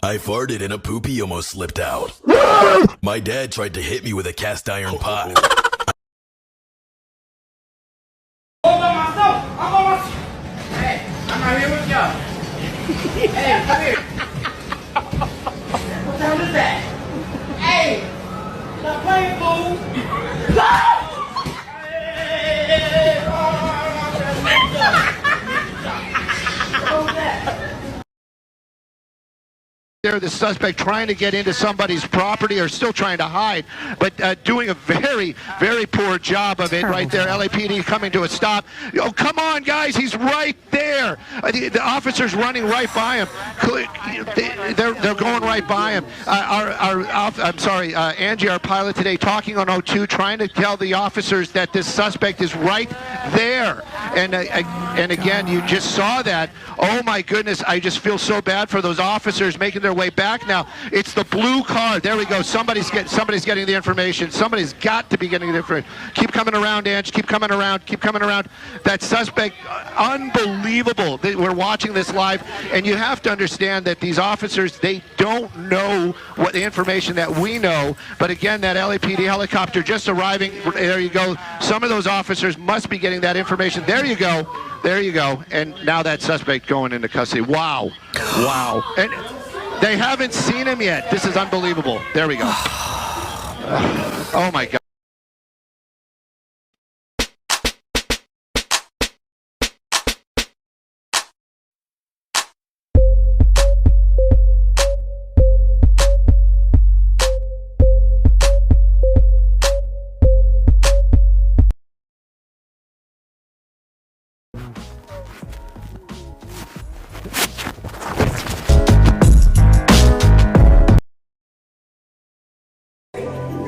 I farted and a poopy almost slipped out. My dad tried to hit me with a cast iron pot. I'm by myself. I'm by myself. Hey, I'm not here with y'all. Hey, come here. What the hell is that? Hey, stop playing, fool. Hey, what was that? There, the suspect trying to get into somebody's property or still trying to hide, but doing a very, very poor job of it right there. LAPD coming to a stop. Oh, come on, guys, he's right there. The officer's running right by him. They're going right by him. Angie, our pilot today, talking on O2, trying to tell the officers that this suspect is right there. And again, you just saw that. Oh my goodness, I just feel so bad for those officers making their way back now. It's the blue car. There we go. Somebody's getting the information. Somebody's got to be getting the information. Keep coming around, Ange. Keep coming around. Keep coming around. That suspect, unbelievable. We're watching this live, and you have to understand that these officers, they don't know what the information that we know. But again, that LAPD helicopter just arriving. There you go. Some of those officers must be getting that information. There you go. There you go. And now that suspect going into custody. Wow. Wow. And they haven't seen him yet. This is unbelievable. There we go. Oh, my God.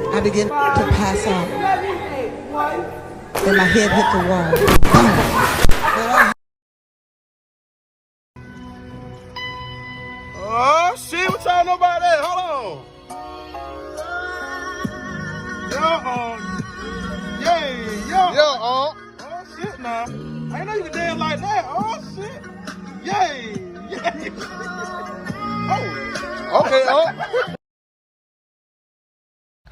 I began to pass out. Then my head hit the wall. Oh shit, what y'all know about that? Hold on. Yeah. Oh shit nah. I ain't know you could dance like that. Oh shit. Yeah. Oh. Okay,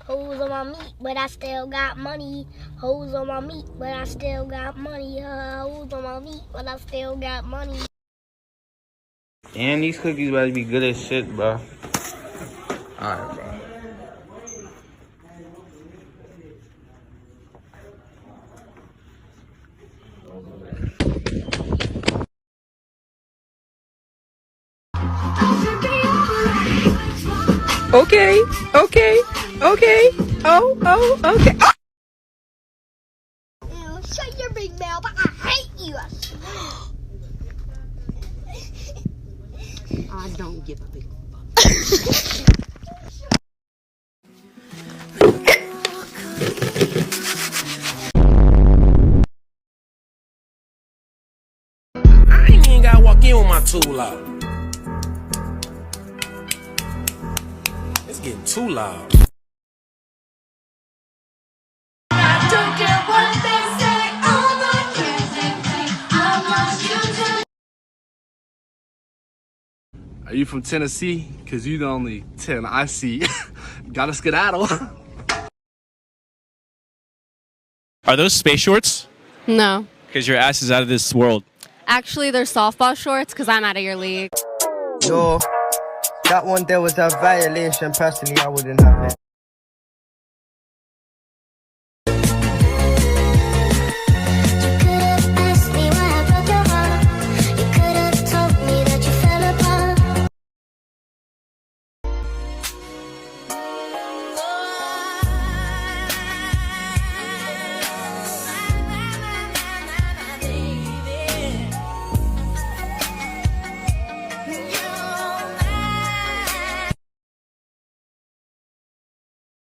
Hoes on my meat, but I still got money. Hoes on my meat, but I still got money. Hoes on my meat, but I still got money. And these cookies better be good as shit, bro. Alright, bro. Okay. Oh, okay. Shut your big mouth. I hate you. I don't give a big fuck. I ain't even gotta walk in with my tool out. It's getting too loud. Are you from Tennessee? Cause you the only 10 I see. Gotta skedaddle. Are those space shorts? No. Because your ass is out of this world. Actually, they're softball shorts because I'm out of your league. Yo, that one there was a violation. Personally, I wouldn't have it.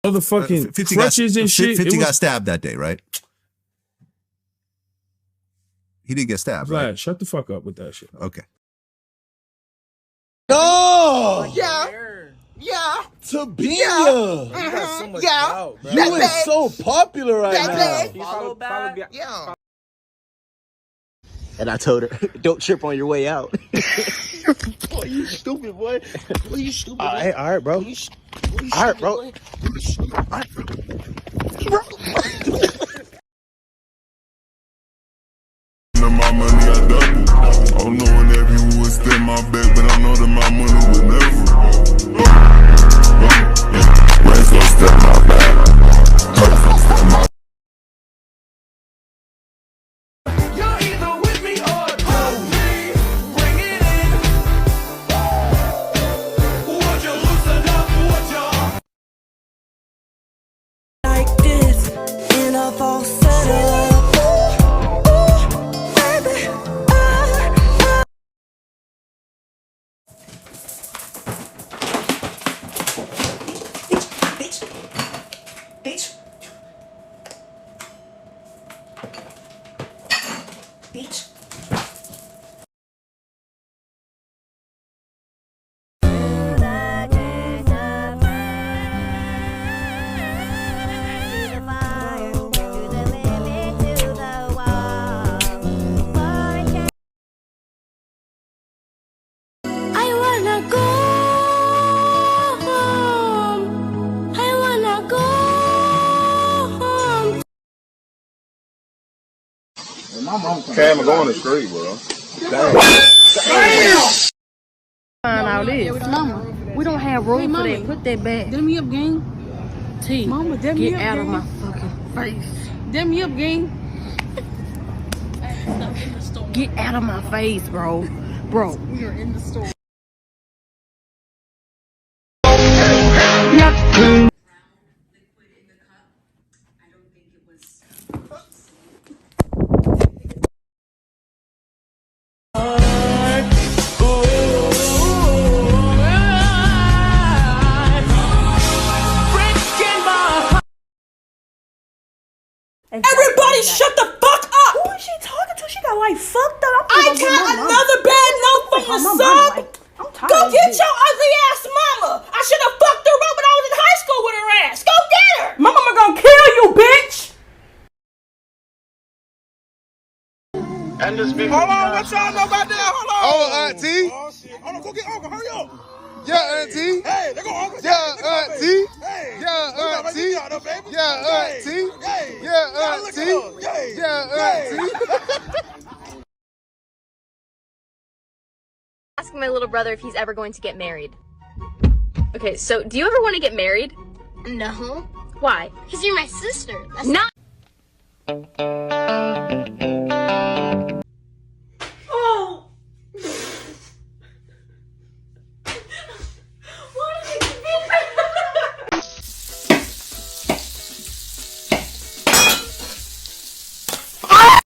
Motherfucking 50 crutches and shit. 50 got stabbed that day, right? He didn't get stabbed, Vlad, right? shut the fuck up with that shit. Okay. No! Yeah. Tabia! You are so popular right now. Follow back. Yeah. And I told her, don't trip on your way out. Boy, you stupid, boy. Boy, you stupid, boy. All right, bro. All right, bro. All right, bro. My money I double. I don't know if you would step my back, but I know that my money would never. Raise up, step my back. You're either with me or against me. Bring it in. Would you loosen up? Would you? Like this in a false setup. Bitch. I wanna go home. I wanna go home. Cam, I'm going to street, bro. Find all this. Mama, we don't have room for that. Put that back. Dem me up, gang. T. Mama, dem me up, get out of my fucking face. Dem me up, gang. Get out of my face, bro. Bro. We are in the store. Everybody shut the fuck up! Who is she talking to? She got like fucked up. I got another bad note from your son. Go get your ugly ass mama. I should have fucked her up when I was in high school with her ass. Go get her. My mama gonna kill you, bitch. And this big. Hold on, what y'all know about that? Hold on. Oh, Auntie. Oh, shit. Hold on, go get Uncle. Hurry up. Yeah, Auntie. Hey, there go Uncle. Yeah, Auntie. Hey. Yeah, Auntie. Yeah, Auntie. Yeah, Auntie. Yeah, Auntie. Asking my little brother if he's ever going to get married. Okay, so do you ever want to get married? No. Why? Because you're my sister. That's Not.